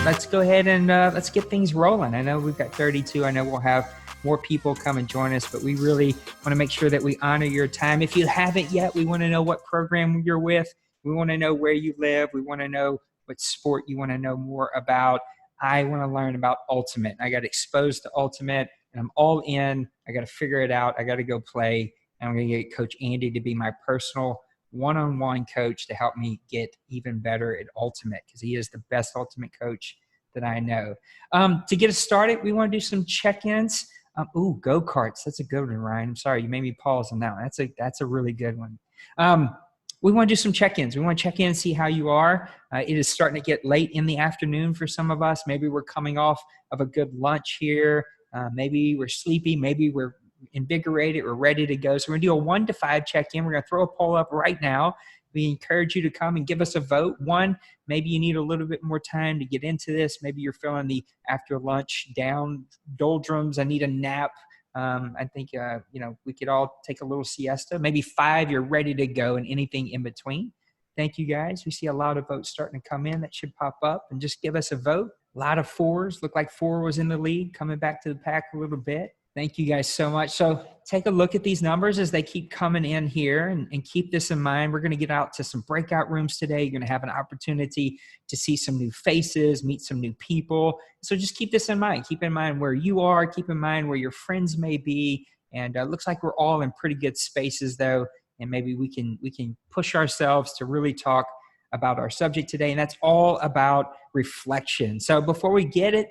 let's go ahead and let's get things rolling. I know we've got 32. I know we'll have more people come and join us, but we really want to make sure that we honor your time. If you haven't yet, we want to know what program you're with. We want to know where you live. We want to know what sport you want to know more about. I want to learn about Ultimate. I got exposed to Ultimate, and I'm all in. I got to figure it out. I got to go play. And I'm going to get Coach Andy to be my personal one-on-one coach to help me get even better at Ultimate, because he is the best Ultimate coach that I know. To get us started, we want to do some check-ins. Go-karts. That's a good one, Ryan. I'm sorry, you made me pause on that one. That's a really good one. We want to do some check-ins. We want to check in and see how you are. It is starting to get late in the afternoon for some of us. Maybe we're coming off of a good lunch here. Maybe we're sleepy. Maybe we're invigorated. We're ready to go. So we're going to do a 1 to 5 check-in. We're going to throw a poll up right now. We encourage you to come and give us a vote. 1, maybe you need a little bit more time to get into this. Maybe you're feeling the after lunch doldrums. I need a nap. I think, we could all take a little siesta. Maybe 5, you're ready to go, and anything in between. Thank you, guys. We see a lot of votes starting to come in. That should pop up, and just give us a vote. A lot of 4s. Look like 4 was in the lead, coming back to the pack a little bit. Thank you guys so much. So take a look at these numbers as they keep coming in here, and keep this in mind. We're going to get out to some breakout rooms today. You're going to have an opportunity to see some new faces, meet some new people. So just keep this in mind. Keep in mind where you are. Keep in mind where your friends may be. And it looks like we're all in pretty good spaces, though. And maybe we can push ourselves to really talk about our subject today, and that's all about reflection. So before we get it,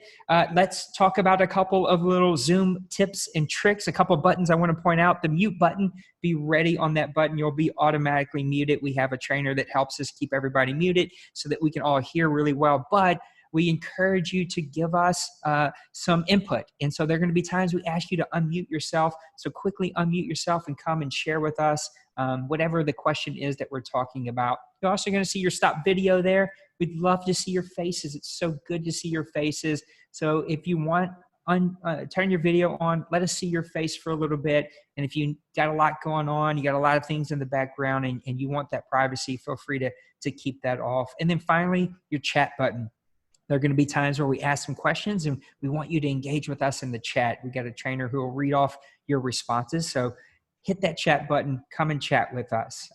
let's talk about a couple of little Zoom tips and tricks, a couple of buttons I want to point out. The mute button, be ready on that button. You'll be automatically muted. We have a trainer that helps us keep everybody muted so that we can all hear really well, but we encourage you to give us some input. And so there are going to be times we ask you to unmute yourself. So quickly unmute yourself and come and share with us whatever the question is that we're talking about. You're also going to see your stop video there. We'd love to see your faces. It's so good to see your faces. So if you want, turn your video on. Let us see your face for a little bit. And if you got a lot going on, you got a lot of things in the background, and you want that privacy, feel free to keep that off. And then finally, your chat button. There are going to be times where we ask some questions, and we want you to engage with us in the chat. We got a trainer who will read off your responses. So hit that chat button, come and chat with us.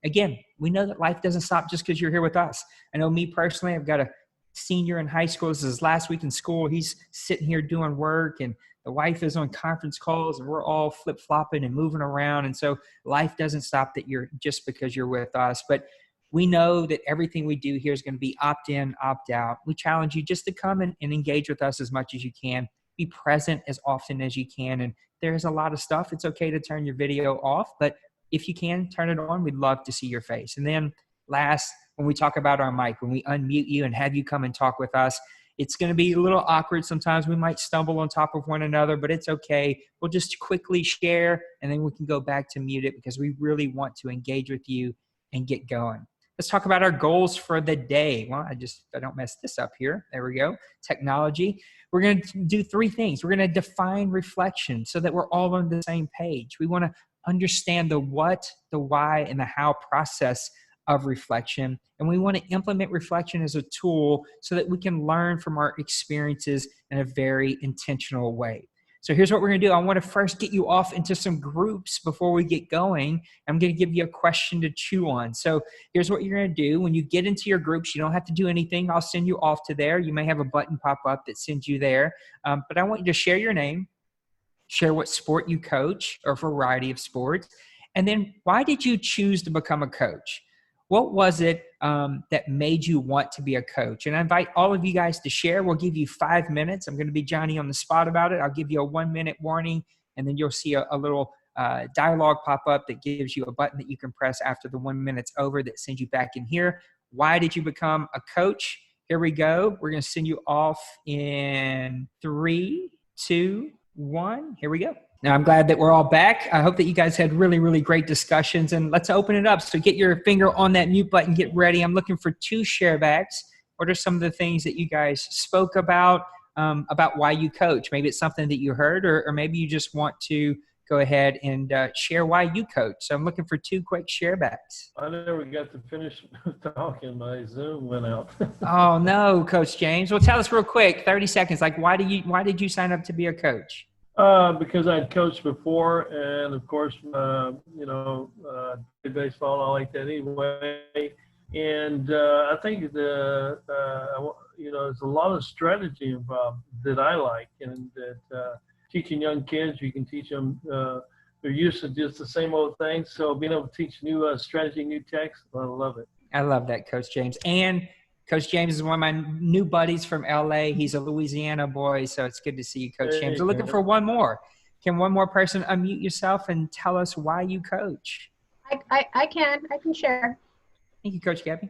Again, we know that life doesn't stop just because you're here with us. I know me personally, I've got a senior in high school. This is his last week in school. He's sitting here doing work, and the wife is on conference calls, and we're all flip-flopping and moving around. And so life doesn't stop that you're just because you're with us. But we know that everything we do here is going to be opt-in, opt-out. We challenge you just to come and engage with us as much as you can. Be present as often as you can. And there's a lot of stuff. It's okay to turn your video off, but if you can, turn it on. We'd love to see your face. And then last, when we talk about our mic, when we unmute you and have you come and talk with us, it's going to be a little awkward. Sometimes we might stumble on top of one another, but it's okay. We'll just quickly share, and then we can go back to mute it, because we really want to engage with you and get going. Let's talk about our goals for the day. Well, I don't mess this up here. There we go. Technology. We're going to do 3 things. We're going to define reflection so that we're all on the same page. We want to understand the what, the why, and the how process of reflection. And we want to implement reflection as a tool so that we can learn from our experiences in a very intentional way. So here's what we're going to do. I want to first get you off into some groups before we get going. I'm going to give you a question to chew on. So here's what you're going to do. When you get into your groups, you don't have to do anything. I'll send you off to there. You may have a button pop up that sends you there. But I want you to share your name, share what sport you coach, or a variety of sports. And then why did you choose to become a coach? What was it that made you want to be a coach? And I invite all of you guys to share. We'll give you 5 minutes. I'm going to be Johnny on the spot about it. I'll give you a 1-minute warning, and then you'll see a little dialogue pop up that gives you a button that you can press after the 1 minute's over that sends you back in here. Why did you become a coach? Here we go. We're going to send you off in 3, 2, 1. Here we go. Now, I'm glad that we're all back. I hope that you guys had really, really great discussions, and let's open it up. So get your finger on that mute button, get ready. I'm looking for 2 sharebacks. What are some of the things that you guys spoke about why you coach? Maybe it's something that you heard, or maybe you just want to go ahead and share why you coach. So I'm looking for 2 quick share backs. I never got to finish talking. My Zoom went out. Oh no, Coach James. Well, tell us real quick, 30 seconds. Like, why did you sign up to be a coach? Because I'd coached before, and of course, played baseball. I like that anyway. And I think there's a lot of strategy involved that I like, and that teaching young kids, you can teach them. They're used to just the same old things. So being able to teach new strategy, new techs, I love it. I love that, Coach James. And Coach James is one of my new buddies from LA. He's a Louisiana boy, so it's good to see you, Coach James. We're looking for one more. Can one more person unmute yourself and tell us why you coach? I can share. Thank you, Coach Gabby.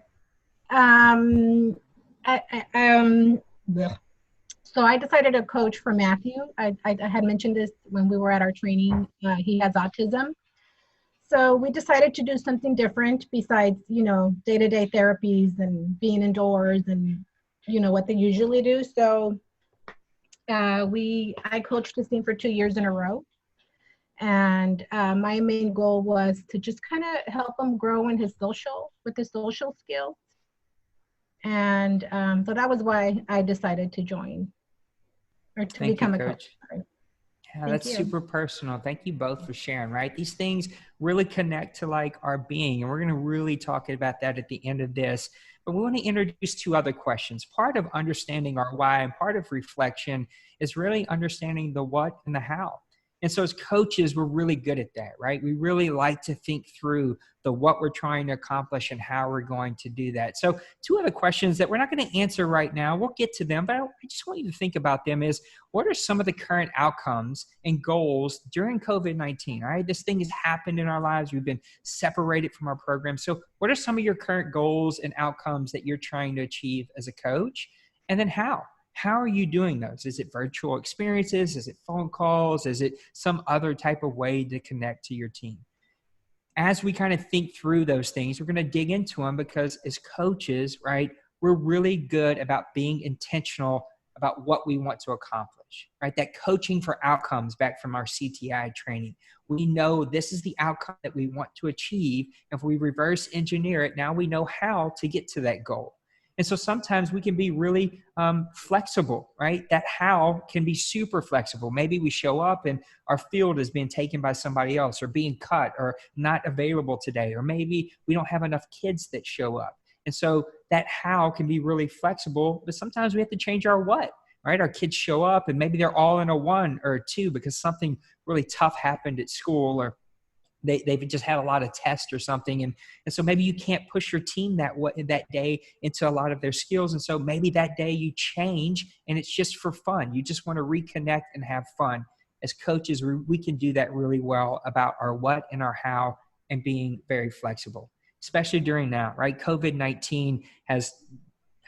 So I decided to coach for Matthew. I had mentioned this when we were at our training. He has autism. So we decided to do something different besides, day-to-day therapies and being indoors and, what they usually do. So I coached this team for 2 years in a row. And my main goal was to just kind of help him grow in his social skills. And so that was why I decided to join or to become a coach. Yeah, that's super personal. Thank you both for sharing, right? These things really connect to like our being, and we're going to really talk about that at the end of this. But we want to introduce 2 other questions. Part of understanding our why and part of reflection is really understanding the what and the how. And so as coaches, we're really good at that, right? We really like to think through the what we're trying to accomplish and how we're going to do that. So 2 other questions that we're not going to answer right now. We'll get to them, but I just want you to think about them is, what are some of the current outcomes and goals during COVID-19, all right? This thing has happened in our lives. We've been separated from our program. So what are some of your current goals and outcomes that you're trying to achieve as a coach? And then how? How are you doing those? Is it virtual experiences? Is it phone calls? Is it some other type of way to connect to your team? As we kind of think through those things, we're going to dig into them because as coaches, right, we're really good about being intentional about what we want to accomplish, right? That coaching for outcomes back from our CTI training. We know this is the outcome that we want to achieve. If we reverse engineer it, now we know how to get to that goal. And so sometimes we can be really flexible, right? That how can be super flexible. Maybe we show up and our field is being taken by somebody else or being cut or not available today. Or maybe we don't have enough kids that show up. And so that how can be really flexible, but sometimes we have to change our what, right? Our kids show up and maybe they're all in a 1 or a 2 because something really tough happened at school or they've just had a lot of tests or something. And so maybe you can't push your team that day into a lot of their skills. And so maybe that day you change and it's just for fun. You just want to reconnect and have fun. As coaches, we can do that really well about our what and our how and being very flexible, especially during now, right? COVID-19 has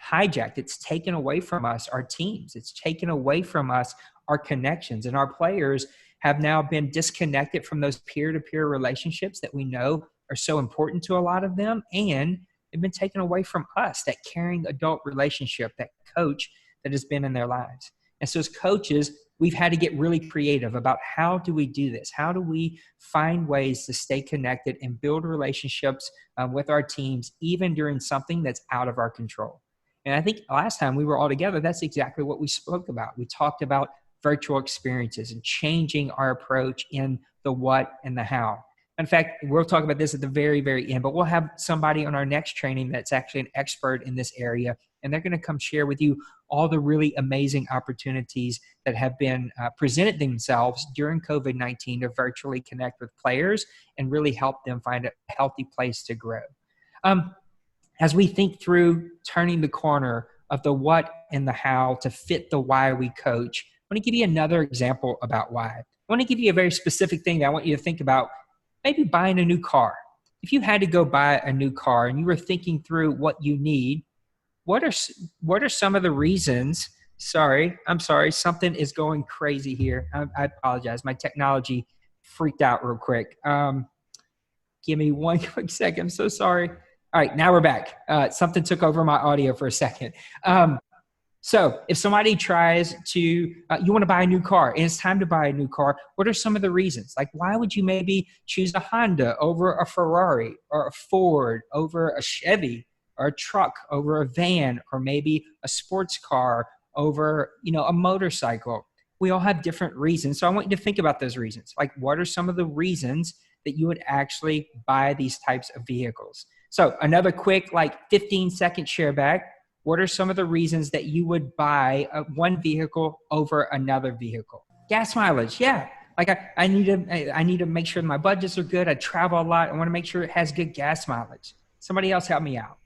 hijacked. It's taken away from us our teams. It's taken away from us our connections, and our players have now been disconnected from those peer-to-peer relationships that we know are so important to a lot of them, and they've been taken away from us, that caring adult relationship, that coach that has been in their lives. And so as coaches, we've had to get really creative about how do we do this? How do we find ways to stay connected and build relationships with our teams, even during something that's out of our control? And I think last time we were all together, that's exactly what we spoke about. We talked about virtual experiences and changing our approach in the what and the how. In fact, we'll talk about this at the very, very end, but we'll have somebody on our next training that's actually an expert in this area, and they're going to come share with you all the really amazing opportunities that have been presented themselves during COVID-19 to virtually connect with players and really help them find a healthy place to grow. As we think through turning the corner of the what and the how to fit the why we coach, I want to give you another example about why. I want to give you a very specific thing that I want you to think about, maybe buying a new car. If you had to go buy a new car and you were thinking through what you need, what are some of the reasons? I'm sorry, something is going crazy here. I apologize. My technology freaked out real quick. Give me one quick second. I'm so sorry. All right, now we're back. Something took over my audio for a second. So if somebody tries to, you want to buy a new car and it's time to buy a new car, what are some of the reasons? Like, why would you maybe choose a Honda over a Ferrari or a Ford over a Chevy or a truck over a van or maybe a sports car over, a motorcycle? We all have different reasons. So I want you to think about those reasons. Like, what are some of the reasons that you would actually buy these types of vehicles? So another quick, 15-second share back. What are some of the reasons that you would buy one vehicle over another vehicle? Gas mileage, yeah. Like I need to make sure my budgets are good. I travel a lot. I want to make sure it has good gas mileage. Somebody else help me out.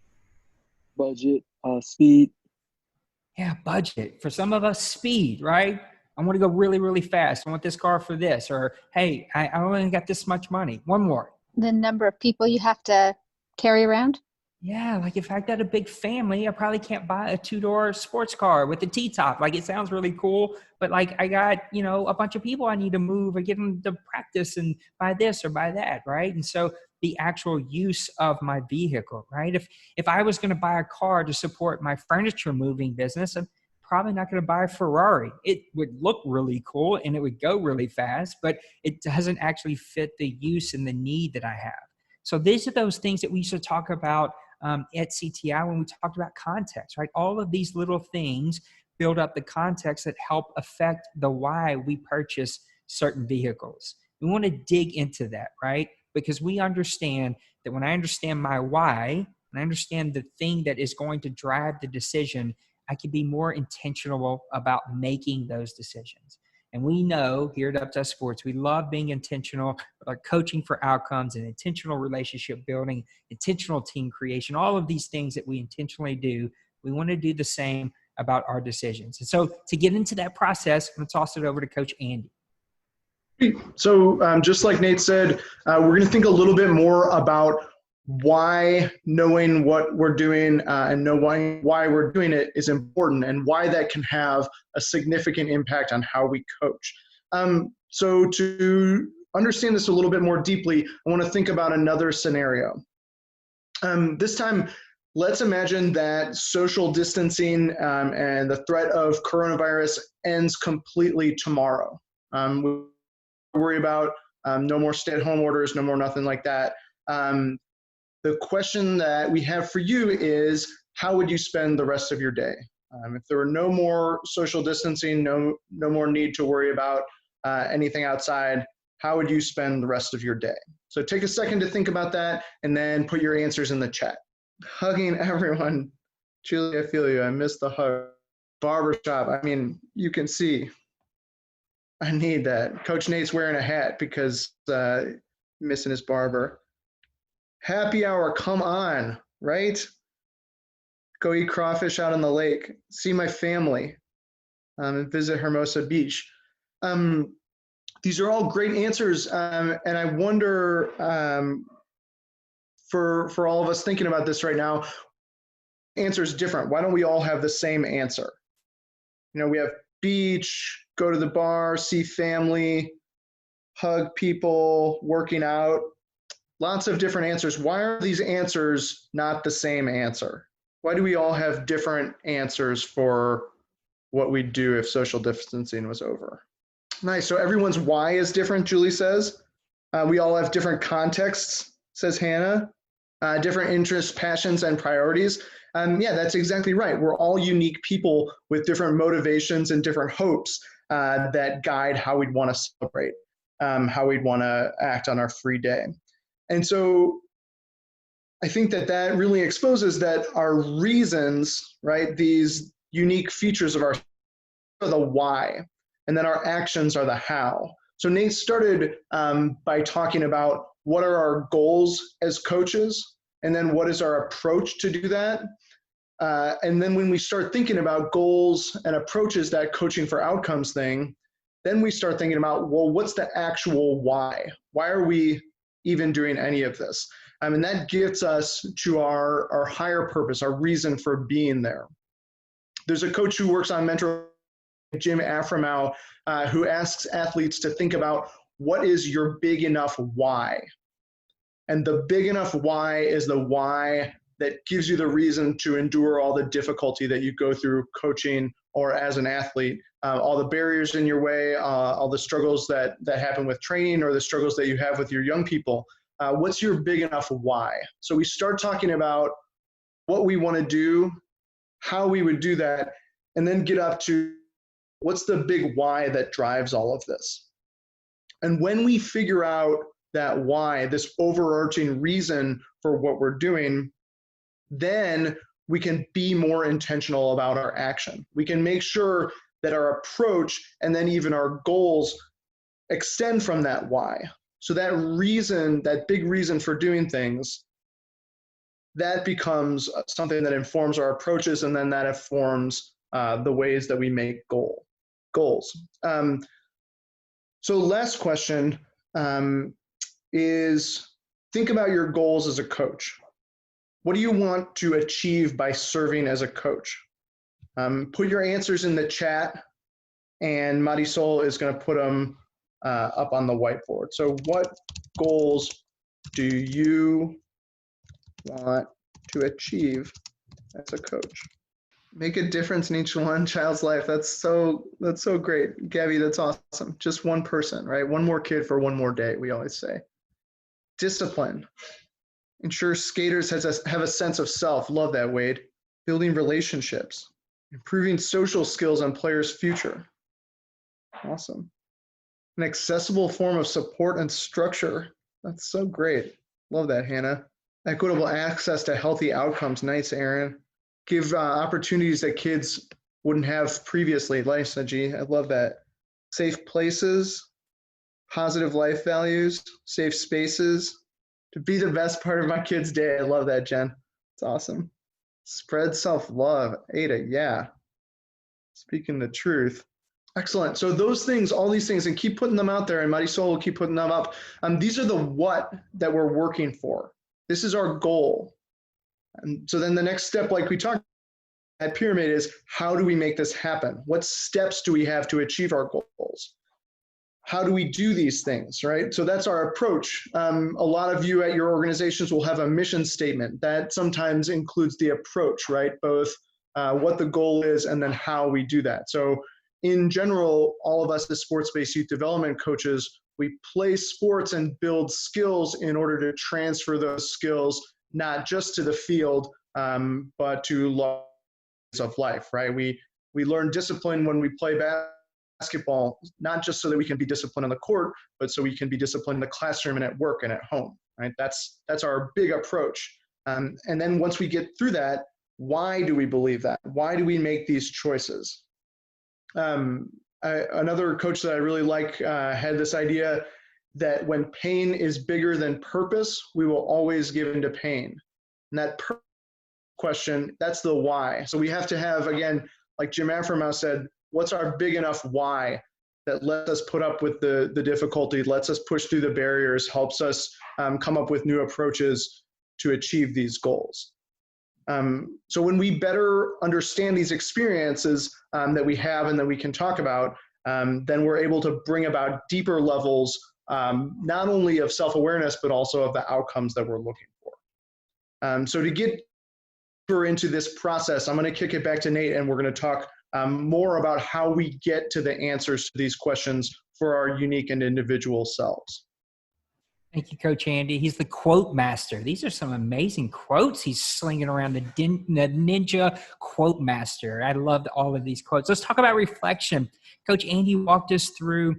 Budget, speed. Yeah, budget. For some of us, speed, right? I want to go really, really fast. I want this car for this. Or, hey, I only got this much money. One more. The number of people you have to carry around? Yeah, like if I got a big family, I probably can't buy a 2-door sports car with a T-top. Like, it sounds really cool, but I got, a bunch of people I need to move or get them to practice and buy this or buy that, right? And so the actual use of my vehicle, right? If I was going to buy a car to support my furniture moving business, I'm probably not going to buy a Ferrari. It would look really cool and it would go really fast, but it doesn't actually fit the use and the need that I have. So these are those things that we used to talk about at CTI when we talked about context, right? All of these little things build up the context that help affect the why we purchase certain vehicles. We want to dig into that, right? Because we understand that when I understand my why, and I understand the thing that is going to drive the decision, I can be more intentional about making those decisions. And we know here at Up to Us Sports, we love being intentional with our coaching for outcomes and intentional relationship building, intentional team creation, all of these things that we intentionally do. We want to do the same about our decisions. And so to get into that process, I'm going to toss it over to Coach Andy. So just like Nate said, we're going to think a little bit more about why knowing what we're doing and knowing why we're doing it is important and why that can have a significant impact on how we coach. So to understand this a little bit more deeply, I want to think about another scenario. This time, let's imagine that social distancing and the threat of coronavirus ends completely tomorrow. We worry about no more stay-at-home orders, no more nothing like that. The question that we have for you is, how would you spend the rest of your day? If there were no more social distancing, no more need to worry about anything outside, how would you spend the rest of your day? So take a second to think about that and then put your answers in the chat. Hugging everyone. Julie, I feel you. I miss the hug. Barbershop. I mean, you can see. I need that. Coach Nate's wearing a hat because missing his barber. Happy hour, come on, right? Go eat crawfish out on the lake, see my family, and visit Hermosa Beach. These are all great answers, and I wonder, for all of us thinking about this right now, answer is different. Why don't we all have the same answer? We have beach, go to the bar, see family, hug people, working out. Lots of different answers. Why are these answers not the same answer? Why do we all have different answers for what we'd do if social distancing was over? Nice. So everyone's why is different, Julie says. We all have different contexts, says Hannah. Different interests, passions, and priorities. Yeah, that's exactly right. We're all unique people with different motivations and different hopes that guide how we'd want to celebrate, how we'd want to act on our free day. And so I think that really exposes that our reasons, right, these unique features of our are the why, and then our actions are the how. So Nate started by talking about what are our goals as coaches, and then what is our approach to do that. And then when we start thinking about goals and approaches, that coaching for outcomes thing, then we start thinking about, well, what's the actual why? Why are we even doing any of this? And that gets us to our higher purpose, our reason for being there. There's a coach who works on mentoring, Jim Afremow, who asks athletes to think about what is your big enough why? And the big enough why is the why that gives you the reason to endure all the difficulty that you go through coaching or as an athlete, all the barriers in your way, all the struggles that happen with training or the struggles that you have with your young people. What's your big enough why? So we start talking about what we want to do, how we would do that, and then get up to what's the big why that drives all of this. And when we figure out that why, this overarching reason for what we're doing, then we can be more intentional about our action. We can make sure that our approach and then even our goals extend from that why. So that reason, that big reason for doing things, that becomes something that informs our approaches, and then that informs the ways that we make goals. So last question is, think about your goals as a coach. What do you want to achieve by serving as a coach? Put your answers in the chat, and Marisol is going to put them up on the whiteboard. So what goals do you want to achieve as a coach? Make a difference in each one child's life. That's so great. Gabby, that's awesome. Just one person, right? One more kid for one more day, we always say. Discipline. Ensure skaters have a sense of self. Love that, Wade. Building relationships. Improving social skills on players' future. Awesome. An accessible form of support and structure. That's so great. Love that, Hannah. Equitable access to healthy outcomes. Nice, Aaron. Give opportunities that kids wouldn't have previously. Nice, Najee. I love that. Safe places. Positive life values. Safe spaces. To be the best part of my kid's day. I love that, Jen. It's awesome. Spread self-love. Ada, yeah. Speaking the truth. Excellent. So those things, all these things, and keep putting them out there, and Marisol will keep putting them up. These are the what that we're working for. This is our goal. And so then the next step, like we talked at Pyramid, is how do we make this happen? What steps do we have to achieve our goals? How do we do these things, right? So that's our approach. A lot of you at your organizations will have a mission statement that sometimes includes the approach, right? Both what the goal is and then how we do that. So in general, all of us as sports-based youth development coaches, we play sports and build skills in order to transfer those skills, not just to the field, but to laws of life, right? We learn discipline when we play basketball, not just so that we can be disciplined on the court, but so we can be disciplined in the classroom and at work and at home, right? That's our big approach. And then once we get through that, why do we believe that? Why do we make these choices? Another coach that I really like had this idea that when pain is bigger than purpose, we will always give into pain. And that question, that's the why. So we have to have, again, like Jim Afremow said, what's our big enough why that lets us put up with the difficulty, lets us push through the barriers, helps us come up with new approaches to achieve these goals. So when we better understand these experiences that we have and that we can talk about, then we're able to bring about deeper levels, not only of self-awareness, but also of the outcomes that we're looking for. So to get deeper into this process, I'm going to kick it back to Nate, and we're going to talk more about how we get to the answers to these questions for our unique and individual selves. Thank you, Coach Andy. He's the quote master. These are some amazing quotes he's slinging around, the ninja quote master. I loved all of these quotes. Let's talk about reflection. Coach Andy walked us through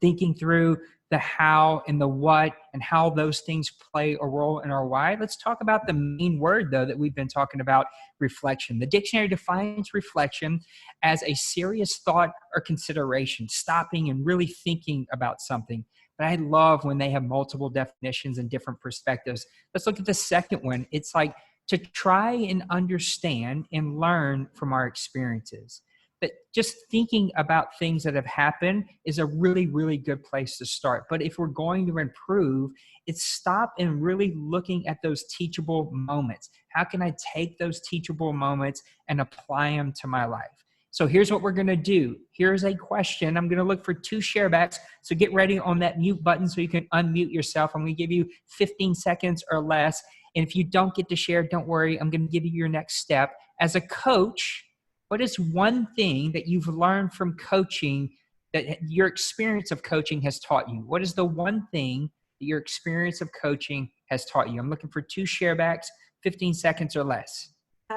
thinking through the how and the what and how those things play a role in our why. Let's talk about the main word, though, that we've been talking about, reflection. The dictionary defines reflection as a serious thought or consideration, stopping and really thinking about something. But I love when they have multiple definitions and different perspectives. Let's look at the second one. It's like to try and understand and learn from our experiences. But just thinking about things that have happened is a really, really good place to start. But if we're going to improve, it's stop and really looking at those teachable moments. How can I take those teachable moments and apply them to my life? So here's what we're going to do. Here's a question. I'm going to look for 2 sharebacks. So get ready on that mute button so you can unmute yourself. I'm going to give you 15 seconds or less. And if you don't get to share, don't worry. I'm going to give you your next step. As a coach, what is one thing that you've learned from coaching that your experience of coaching has taught you? What is the one thing that your experience of coaching has taught you? I'm looking for 2 sharebacks, 15 seconds or less.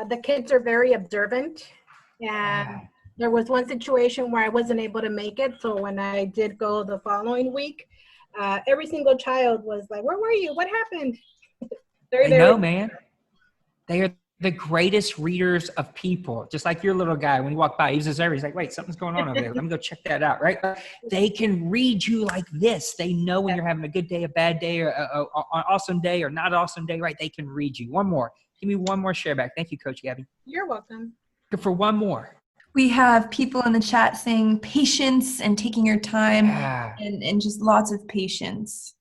The kids are very observant, and there was one situation where I wasn't able to make it. So when I did go the following week, every single child was like, "Where were you? What happened?" I know, man. They are the greatest readers of people. Just like your little guy, when he walked by, he was observing. He's like, wait, something's going on over there. Let me go check that out, right? They can read you like this. They know when you're having a good day, a bad day, or an awesome day, or not awesome day, right? They can read you. One more. Give me one more share back. Thank you, Coach Gabby. You're welcome. For one more. We have people in the chat saying patience and taking your time and just lots of patience.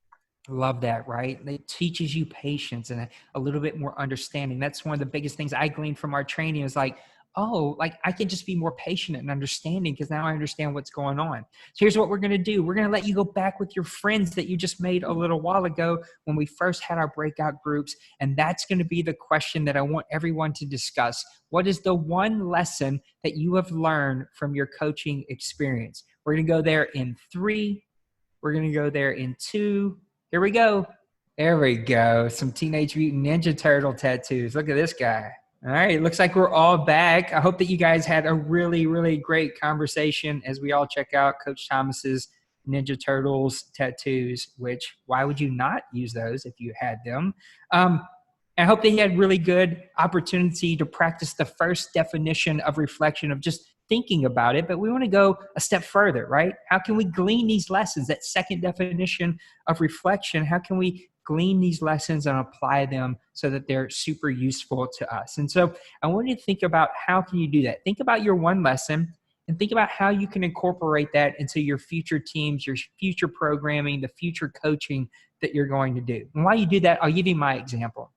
Love that, right? It teaches you patience and a little bit more understanding. That's one of the biggest things I gleaned from our training is like, oh, like I can just be more patient and understanding because now I understand what's going on. So here's what we're going to do. We're going to let you go back with your friends that you just made a little while ago when we first had our breakout groups. And that's going to be the question that I want everyone to discuss. What is the one lesson that you have learned from your coaching experience? We're going to go there in 3. We're going to go there in 2. Here we go. There we go. Some Teenage Mutant Ninja Turtle tattoos. Look at this guy. All right. It looks like we're all back. I hope that you guys had a really, really great conversation as we all check out Coach Thomas's Ninja Turtles tattoos, which why would you not use those if you had them? I hope that you had really good opportunity to practice the first definition of reflection of just thinking about it, but we want to go a step further, right? How can we glean these lessons? That second definition of reflection, how can we glean these lessons and apply them so that they're super useful to us? And so I want you to think about how can you do that? Think about your one lesson and think about how you can incorporate that into your future teams, your future programming, the future coaching that you're going to do. And while you do that, I'll give you my example.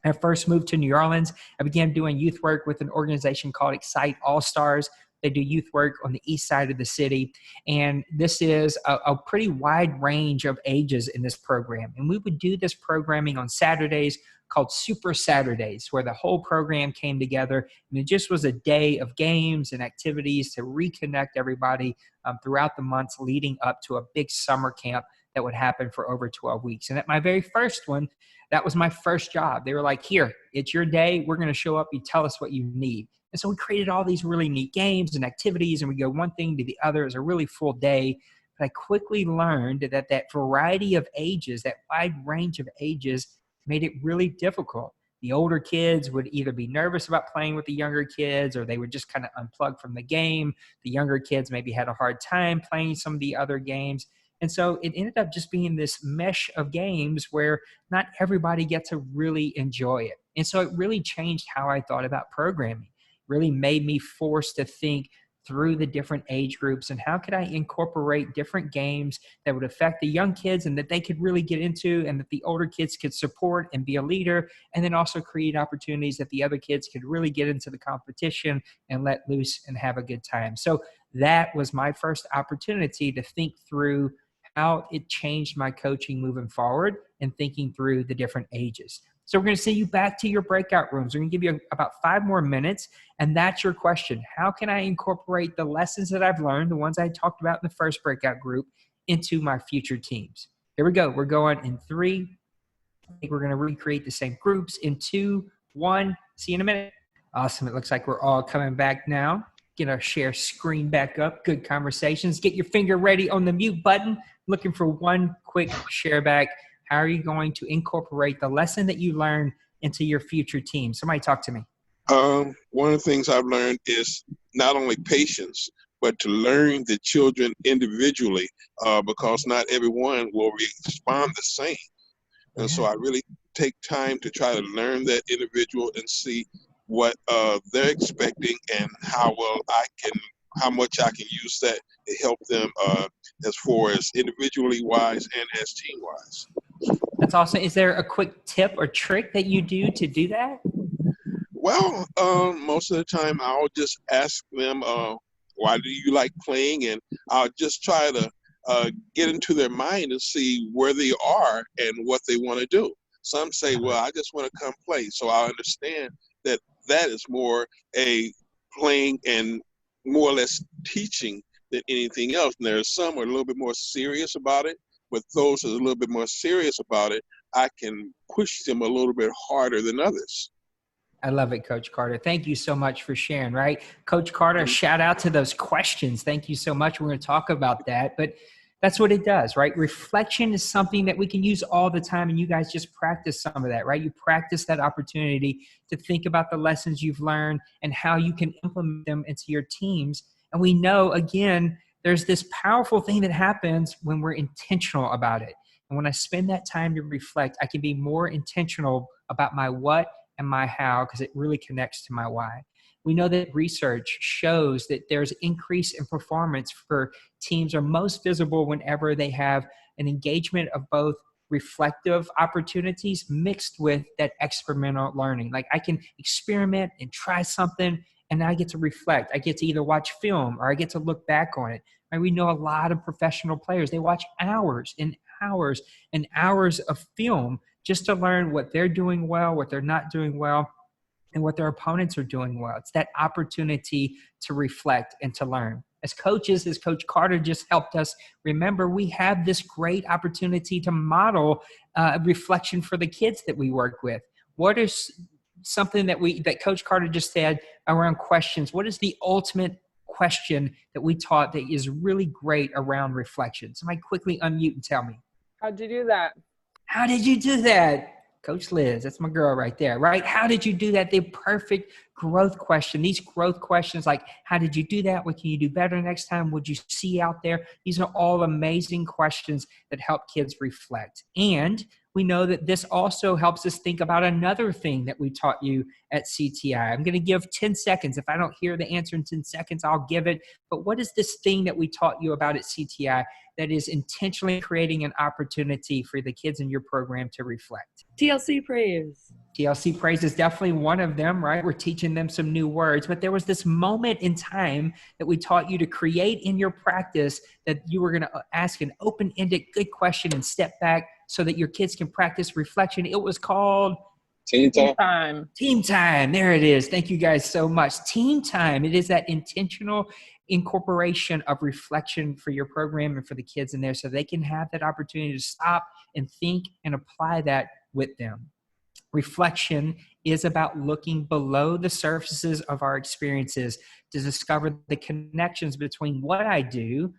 I first moved to New Orleans. I began doing youth work with an organization called Excite All-Stars. They do youth work on the east side of the city. And this is a pretty wide range of ages in this program. And we would do this programming on Saturdays called Super Saturdays, where the whole program came together. And it just was a day of games and activities to reconnect everybody throughout the months leading up to a big summer camp that would happen for over 12 weeks. And at my very first one, that was my first job. They were like, here, it's your day. We're going to show up. You tell us what you need. And so we created all these really neat games and activities, and we go one thing to the other. It was a really full day. But I quickly learned that that variety of ages, that wide range of ages, made it really difficult. The older kids would either be nervous about playing with the younger kids, or they would just kind of unplug from the game. The younger kids maybe had a hard time playing some of the other games. And so it ended up just being this mesh of games where not everybody gets to really enjoy it. And so it really changed how I thought about programming. It really made me forced to think through the different age groups and how could I incorporate different games that would affect the young kids and that they could really get into and that the older kids could support and be a leader, and then also create opportunities that the other kids could really get into the competition and let loose and have a good time. So that was my first opportunity to think through how it changed my coaching moving forward and thinking through the different ages. So we're going to send you back to your breakout rooms. We're going to give you about 5 more minutes. And that's your question. How can I incorporate the lessons that I've learned, the ones I talked about in the first breakout group, into my future teams? Here we go. We're going in 3. I think we're going to recreate the same groups in 2, 1. See you in a minute. Awesome. It looks like we're all coming back now. Get our share screen back up. Good conversations. Get your finger ready on the mute button. Looking for one quick share back. How are you going to incorporate the lesson that you learned into your future team? Somebody talk to me. One of the things I've learned is not only patience, but to learn the children individually, because not everyone will respond the same. And so I really take time to try to learn that individual and see what they're expecting and how much I can use that to help them as far as individually wise and as team wise. That's awesome. Is there a quick tip or trick that you do to do that? Well, most of the time I'll just ask them, why do you like playing? And I'll just try to get into their mind and see where they are and what they want to do. Some say, well, I just want to come play. So I understand that that is more a playing and more or less teaching than anything else. And there are some who are a little bit more serious about it, but those who are a little bit more serious about it, I can push them a little bit harder than others. I love it, Coach Carter. Thank you so much for sharing, right? Coach Carter, shout out to those questions. Thank you so much. We're going to talk about that, but that's what it does, right? Reflection is something that we can use all the time, and you guys just practice some of that, right? You practice that opportunity to think about the lessons you've learned and how you can implement them into your teams. And we know, again, there's this powerful thing that happens when we're intentional about it. And when I spend that time to reflect, I can be more intentional about my what and my how, because it really connects to my why. We know that research shows that there's increase in performance for teams are most visible whenever they have an engagement of both reflective opportunities mixed with that experimental learning. Like I can experiment and try something, and I get to reflect. I get to either watch film or I get to look back on it. And we know a lot of professional players, they watch hours and hours and hours of film just to learn what they're doing well, what they're not doing well, and what their opponents are doing well. It's that opportunity to reflect and to learn. As coaches, as Coach Carter just helped us remember, we have this great opportunity to model reflection for the kids that we work with. What is something that Coach Carter just said around questions? What is the ultimate question that we taught that is really great around reflection? Somebody quickly unmute and tell me. How'd you do that? How did you do that? Coach Liz, that's my girl right there, right? How did you do that? The perfect growth question. These growth questions like, how did you do that? What can you do better next time? What'd you see out there? These are all amazing questions that help kids reflect. And we know that this also helps us think about another thing that we taught you at CTI. I'm going to give 10 seconds. If I don't hear the answer in 10 seconds, I'll give it. But what is this thing that we taught you about at CTI that is intentionally creating an opportunity for the kids in your program to reflect? TLC praise. TLC praise is definitely one of them, right? We're teaching them some new words, but there was this moment in time that we taught you to create in your practice that you were going to ask an open-ended good question and step back so that your kids can practice reflection. It was called Team time. Time. Team time. There it is. Thank you guys so much. Team time. It is that intentional incorporation of reflection for your program and for the kids in there so they can have that opportunity to stop and think and apply that with them. Reflection is about looking below the surfaces of our experiences to discover the connections between what I do,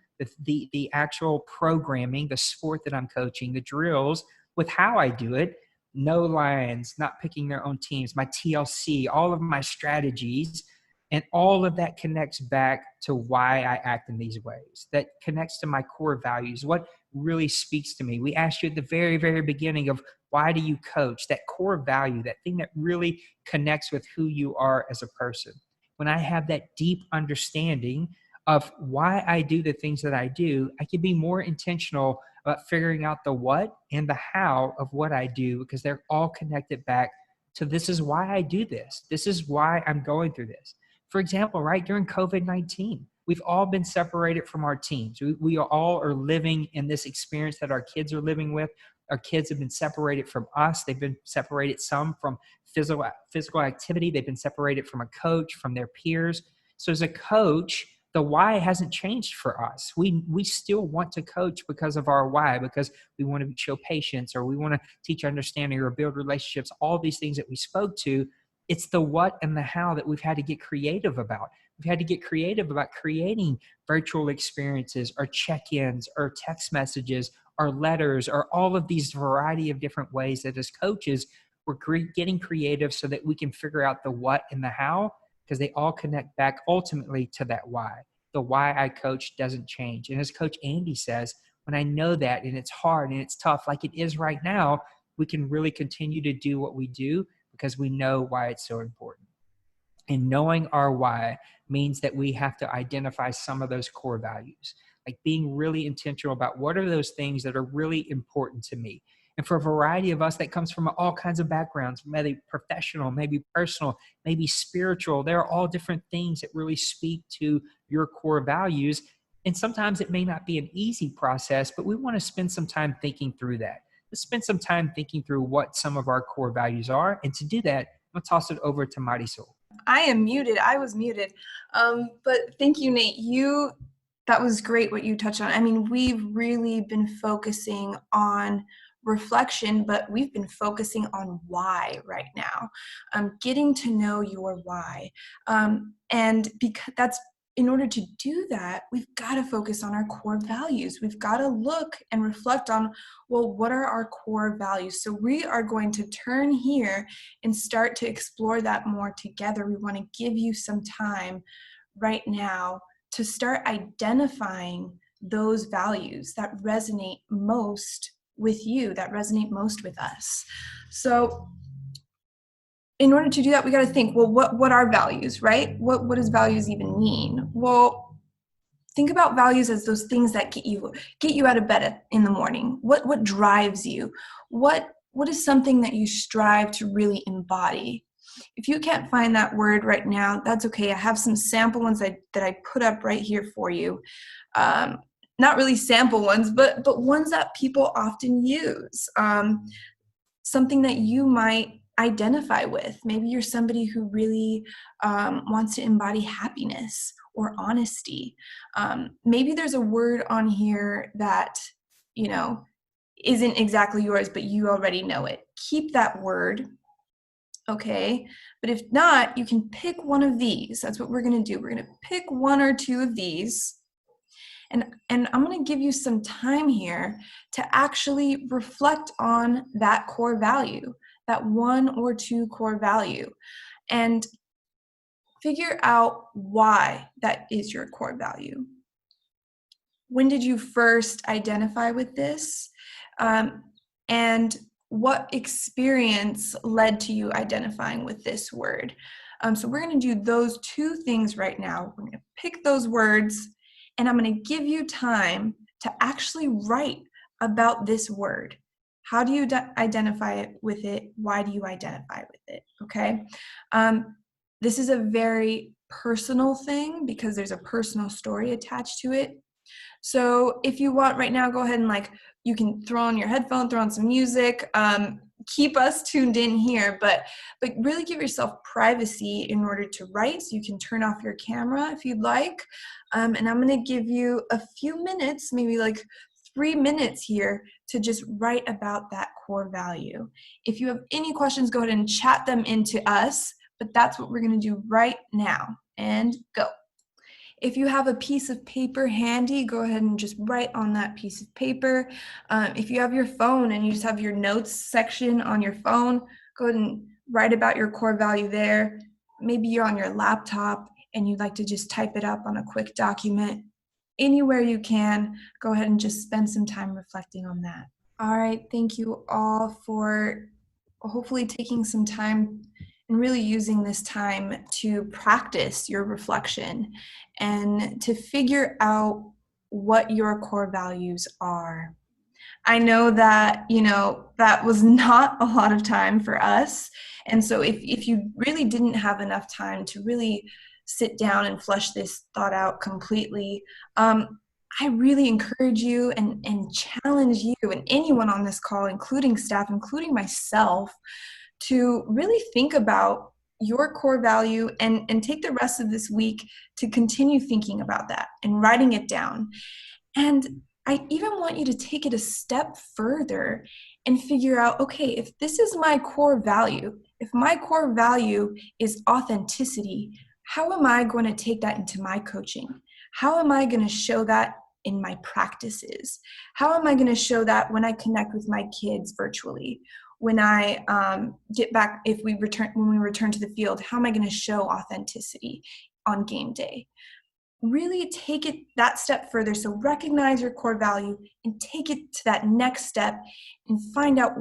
the actual programming, the sport that I'm coaching, the drills, with how I do it. No lines, not picking their own teams, my TLC, all of my strategies, and all of that connects back to why I act in these ways. That connects to my core values, what really speaks to me. We asked you at the very, very beginning of why do you coach? That core value, that thing that really connects with who you are as a person. When I have that deep understanding of why I do the things that I do, I can be more intentional about figuring out the what and the how of what I do, because they're all connected back to this is why I do this. This is why I'm going through this. For example, right during COVID-19, we've all been separated from our teams. We all are living in this experience that our kids are living with. Our kids have been separated from us. They've been separated, some from physical activity. They've been separated from a coach, from their peers. So as a coach, the why hasn't changed for us. We still want to coach because of our why, because we want to show patience, or we want to teach understanding or build relationships, all these things that we spoke to. It's the what and the how that we've had to get creative about. We've had to get creative about creating virtual experiences or check-ins or text messages or letters or all of these variety of different ways that as coaches, we're getting creative so that we can figure out the what and the how, because they all connect back ultimately to that why. The why I coach doesn't change. And as Coach Andy says, when I know that and it's hard and it's tough like it is right now, we can really continue to do what we do because we know why it's so important. And knowing our why means that we have to identify some of those core values, like being really intentional about what are those things that are really important to me. And for a variety of us, that comes from all kinds of backgrounds, maybe professional, maybe personal, maybe spiritual. There are all different things that really speak to your core values. And sometimes it may not be an easy process, but we want to spend some time thinking through that. let's spend some time thinking through what some of our core values are. And to do that, I'm going to toss it over to Marisol. I am muted. I was muted. But thank you, Nate. That was great what you touched on. I mean, we've really been focusing on reflection, but we've been focusing on why right now. Getting to know your why. And because that's in order to do that, we've got to focus on our core values. We've got to look and reflect on, well, what are our core values? So we are going to turn here and start to explore that more together. We want to give you some time right now to start identifying those values that resonate most with you, that resonate most with us. So in order to do that, we got to think, well, what are values, right? What does values even mean? Well, think about values as those things that get you out of bed in the morning. What drives you? What is something that you strive to really embody? If you can't find that word right now, that's okay. I have some sample ones that I put up right here for you. Not really sample ones, but ones that people often use. Something that you might identify with. Maybe you're somebody who really wants to embody happiness or honesty. Maybe there's a word on here that, isn't exactly yours, but you already know it. Keep that word, okay? But if not, you can pick one of these. That's what we're gonna do. We're gonna pick one or two of these. And I'm going to give you some time here to actually reflect on that core value, that one or two core value, and figure out why that is your core value. When did you first identify with this? And what experience led to you identifying with this word? So we're going to do those two things right now. We're going to pick those words, and I'm going to give you time to actually write about this word. How do you identify with it? Why do you identify with it? Okay. This is a very personal thing because there's a personal story attached to it. So if you want right now, go ahead and you can throw on your headphone, throw on some music, keep us tuned in here, but really give yourself privacy in order to write. So you can turn off your camera if you'd like. And I'm going to give you a few minutes, maybe 3 minutes here to just write about that core value. If you have any questions, go ahead and chat them into us, but that's what we're going to do right now. And go. If you have a piece of paper handy, go ahead and just write on that piece of paper. If you have your phone and you just have your notes section on your phone, go ahead and write about your core value there. Maybe you're on your laptop and you'd like to just type it up on a quick document. Anywhere you can, go ahead and just spend some time reflecting on that. All right, thank you all for hopefully taking some time and really using this time to practice your reflection and to figure out what your core values are. I know that, that was not a lot of time for us. And so if you really didn't have enough time to really sit down and flesh this thought out completely, I really encourage you and challenge you and anyone on this call, including staff, including myself, to really think about your core value and take the rest of this week to continue thinking about that and writing it down. And I even want you to take it a step further and figure out, okay, if this is my core value, if my core value is authenticity, how am I going to take that into my coaching? How am I going to show that in my practices? How am I going to show that when I connect with my kids virtually? When I get back, when we return to the field, how am I going to show authenticity on game day? Really take it that step further. So recognize your core value and take it to that next step and find out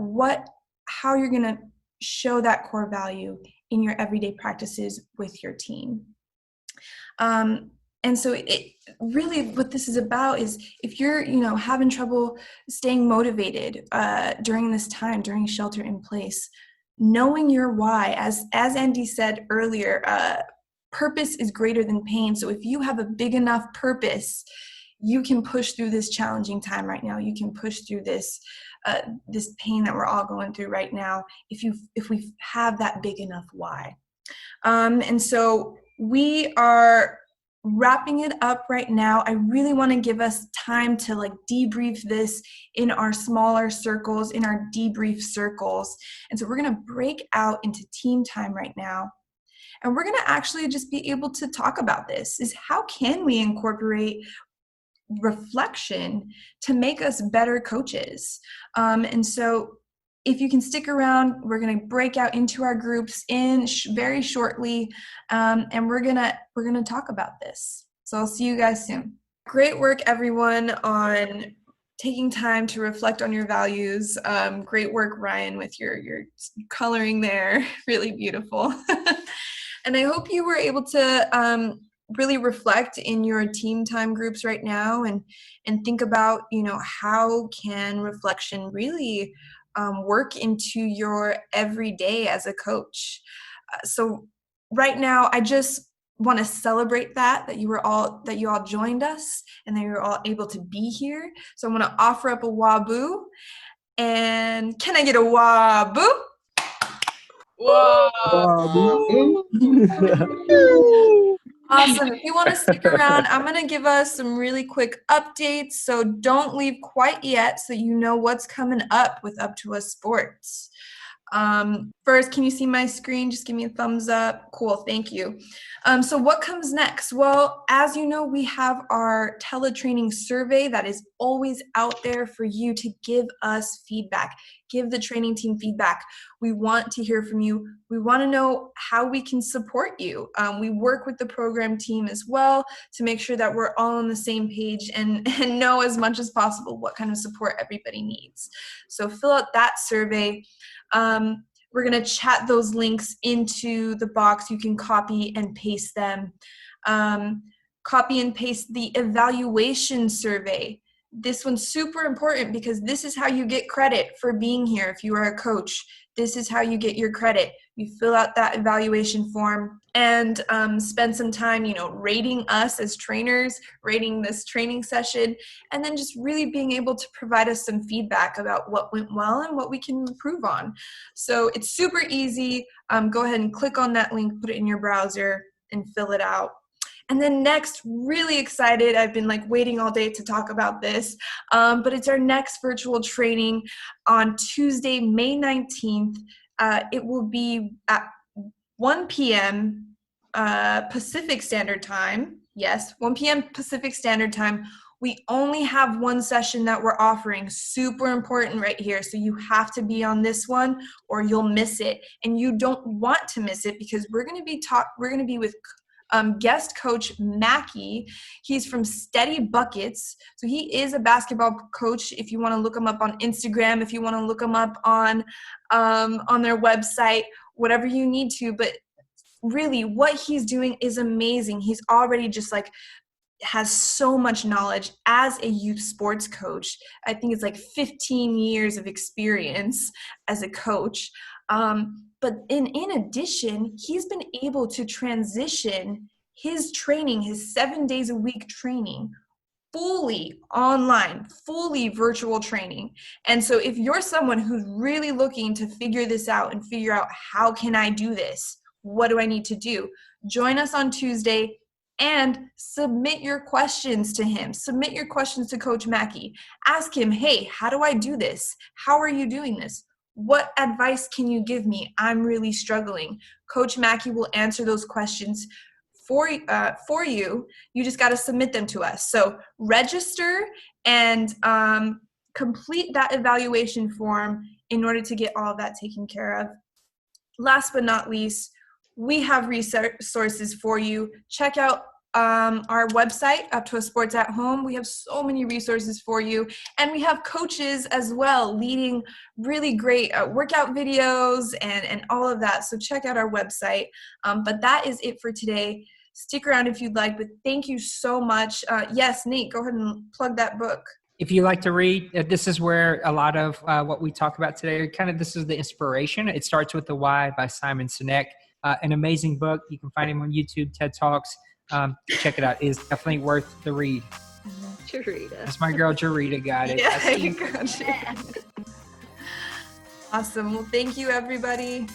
how you're going to show that core value in your everyday practices with your team. And so it really what this is about is if you're, having trouble staying motivated during this time, during shelter in place, knowing your why, as Andy said earlier, purpose is greater than pain. So if you have a big enough purpose, you can push through this challenging time right now. You can push through this this pain that we're all going through right now if we have that big enough why. And so we are wrapping it up right now. I really want to give us time to like debrief this in our smaller circles, in our debrief circles. And so we're going to break out into team time right now. And we're going to actually just be able to talk about this, is how can we incorporate reflection to make us better coaches? And so if you can stick around, we're going to break out into our groups very shortly, and we're gonna talk about this. So I'll see you guys soon. Great work, everyone, on taking time to reflect on your values. Great work, Ryan, with your coloring there. Really beautiful. And I hope you were able to really reflect in your team time groups right now and think about, how can reflection really work into your everyday as a coach. So right now, I just want to celebrate that you all joined us and that you're all able to be here. So I'm going to offer up a waboo. And can I get a waboo? Wow. Awesome. If you want to stick around, I'm going to give us some really quick updates. So don't leave quite yet so you know what's coming up with Up to Us Sports. First, can you see my screen? Just give me a thumbs up. Cool. Thank you. So what comes next? Well, as you know, we have our teletraining survey that is always out there for you to give us feedback. Give the training team feedback. We want to hear from you. We want to know how we can support you. We work with the program team as well to make sure that we're all on the same page and know as much as possible what kind of support everybody needs. So fill out that survey. We're going to chat those links into the box. You can copy and paste them. Copy and paste the evaluation survey. This one's super important because this is how you get credit for being here. If you are a coach, this is how you get your credit. You fill out that evaluation form and spend some time, rating us as trainers, rating this training session, and then just really being able to provide us some feedback about what went well and what we can improve on. So it's super easy. Go ahead and click on that link, put it in your browser, and fill it out. And then next, really excited, I've been waiting all day to talk about this, but it's our next virtual training on Tuesday, May 19th. It will be at 1 p.m. Pacific Standard Time. Yes, 1 p.m. Pacific Standard Time. We only have one session that we're offering. Super important right here. So you have to be on this one or you'll miss it. And you don't want to miss it because we're going to be with guest coach Mackie. He's from Steady Buckets. So he is a basketball coach. If you want to look him up on Instagram, if you want to look him up on their website, whatever you need to. But really what he's doing is amazing. He's already just has so much knowledge as a youth sports coach. I think it's 15 years of experience as a coach. But in addition, he's been able to transition his training, his 7 days a week training, fully online, fully virtual training. And so if you're someone who's really looking to figure this out and figure out how can I do this? What do I need to do? Join us on Tuesday and submit your questions to him. Submit your questions to Coach Mackie. Ask him, hey, how do I do this? How are you doing this? What advice can you give me? I'm really struggling. Coach Mackie will answer those questions for you. You just got to submit them to us. So register and complete that evaluation form in order to get all of that taken care of. Last but not least, we have resources for you. Check out our website, Up to Us Sports at Home. We have so many resources for you. And we have coaches as well leading really great workout videos and all of that. So check out our website. But that is it for today. Stick around if you'd like, but thank you so much. Yes, Nate, go ahead and plug that book. If you like to read, this is where a lot of what we talk about today, this is the inspiration. It starts with the Why by Simon Sinek. An amazing book. You can find him on YouTube, TED Talks. Check it out. It is definitely worth the read. Charita. That's my girl Jarita got it. Yeah, I see you got it. Awesome. Well, thank you, everybody.